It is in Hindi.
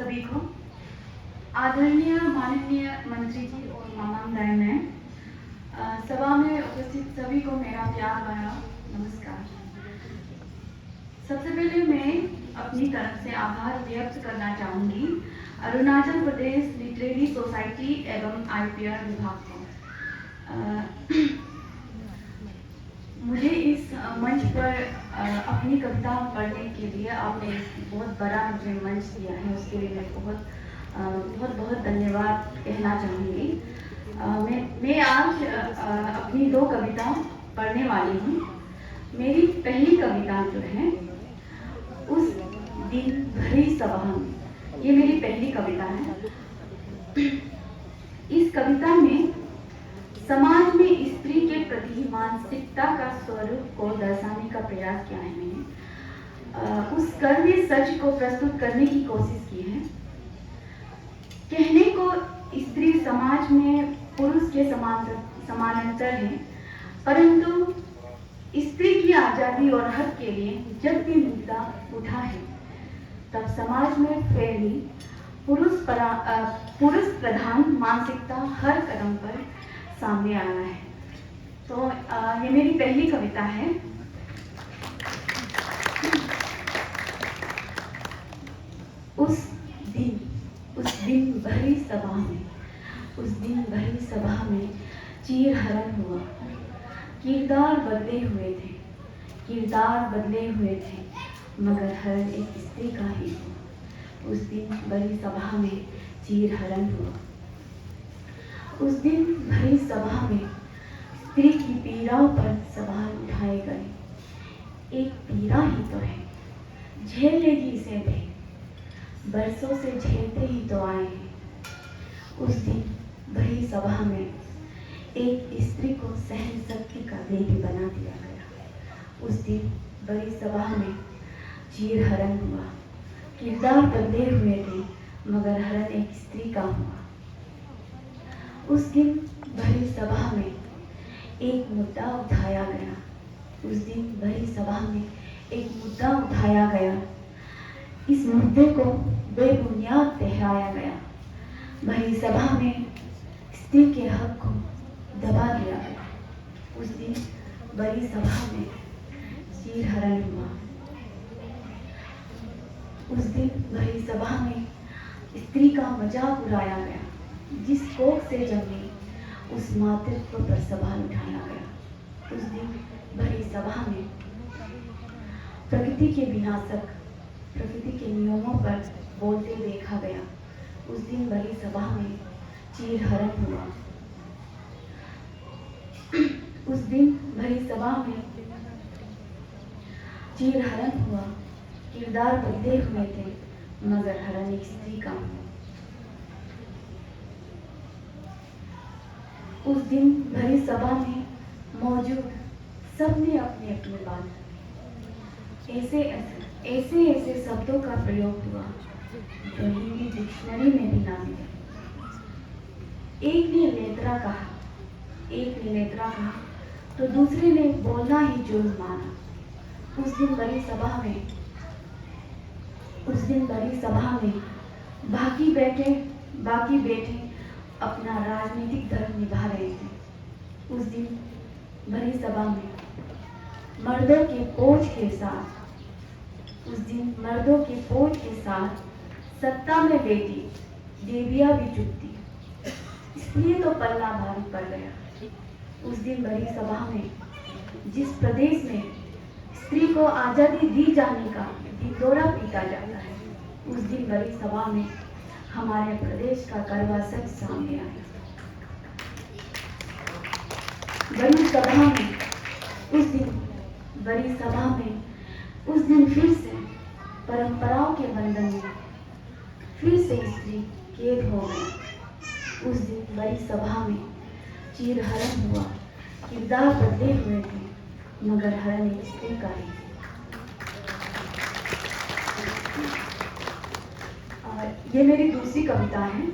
सभी को। आदरणीय माननीय मंत्री जी और माननीय मैं सभा में उपस्थित सभी को मेरा प्यार भरा नमस्कार। सबसे पहले मैं अपनी तरफ से आभार व्यक्त करना चाहूँगी अरुणाचल प्रदेश लिटरेरी सोसाइटी एवं आईपीआर विभाग को। मुझे इस मंच पर अपनी कविता पढ़ने के लिए आपने बहुत बड़ा मुझे मंच दिया है, उसके लिए मैं बहुत धन्यवाद कहना चाहूँगी। मैं आज अपनी दो कविता पढ़ने वाली हूँ। मेरी पहली कविता जो है उस दिन भरी सभा में, ये मेरी पहली कविता है। इस कविता में समाज में स्त्री के प्रति मानसिकता का स्वरूप को दर्शाने का प्रयास किया है मैंने। उस कड़वे सच को प्रस्तुत करने की कोशिश की है। कहने को स्त्री समाज में पुरुष के समानांतर है, परंतु स्त्री की आजादी और हक के लिए जब भी मुद्दा उठा है तब समाज में फैली पुरुष प्रधान मानसिकता हर कदम पर सामने आया है। तो ये मेरी पहली कविता है। उस दिन भरी सभा में, उस दिन भरी सभा में चीर हरण हुआ। किरदार बदले हुए थे मगर हर एक स्त्री का ही हुआ। उस दिन भरी सभा में चीर हरण हुआ। उस दिन भरी सभा में स्त्री की पीड़ाओं पर सवाल उठाए गए। एक पीड़ा ही तो है, झेल लेगी इसे भी, बरसों से झेलते ही तो आए हैं। उस दिन भरी सभा में एक स्त्री को सहन शक्ति का देवी बना दिया गया। उस दिन बड़ी सभा में चीर हरण हुआ। किरदार बदले हुए थे मगर हरण एक स्त्री का हुआ। उस दिन भरी सभा में एक मुद्दा उठाया गया। उस दिन भरी सभा में एक मुद्दा उठाया गया। इस मुद्दे को बेबुनियाद ठहराया गया। भरी सभा में स्त्री के हक को दबा दिया गया। उस दिन बड़ी सभा में चीर हरण हुआ। उस दिन बड़ी सभा में स्त्री का मजाक उड़ाया गया। जिस कोख से जन्मी उस मातृत्व पर सवाल उठाया गया। उस दिन बड़ी सभा में प्रकृति के विनाशक, प्रकृति के नियमों पर बोलते देखा गया। उस दिन बड़ी सभा में चीर हरण हुआ। उस दिन भरी सभा में चीर हरण हुआ। किरदार बदले हुए थे मगर हरण एक स्त्री का हुआ। उस दिन भरी सभा में मौजूद सबने अपनी अपनी बात रखी। ऐसे शब्दों का प्रयोग हुआ जो हिंदी डिक्शनरी में भी ना मिले। एक ने नेत्रा कहा तो दूसरे ने बोलना ही जुर्म माना। उस दिन बड़ी सभा में बाकी बेटे अपना राजनीतिक धर्म निभा रहे थे। उस दिन बड़ी सभा में मर्दों के पोच के साथ सत्ता में बैठी देवियां भी चुपती, इसलिए तो पल्ला भारी पड़ गया। उस दिन बड़ी सभा में जिस प्रदेश में स्त्री को आजादी दी जाने का ढिंढोरा पीटा जाता है, उस दिन बड़ी सभा में हमारे प्रदेश का कड़वा सच सामने आया। बड़ी सभा में उस दिन फिर से परंपराओं के बंधन में फिर से स्त्री कैद हो गई। उस दिन बड़ी सभा में चीर हरण हुआ। किरदार बदले हुए थे मगर हरण एक स्त्री का ही। ये मेरी दूसरी कविता है।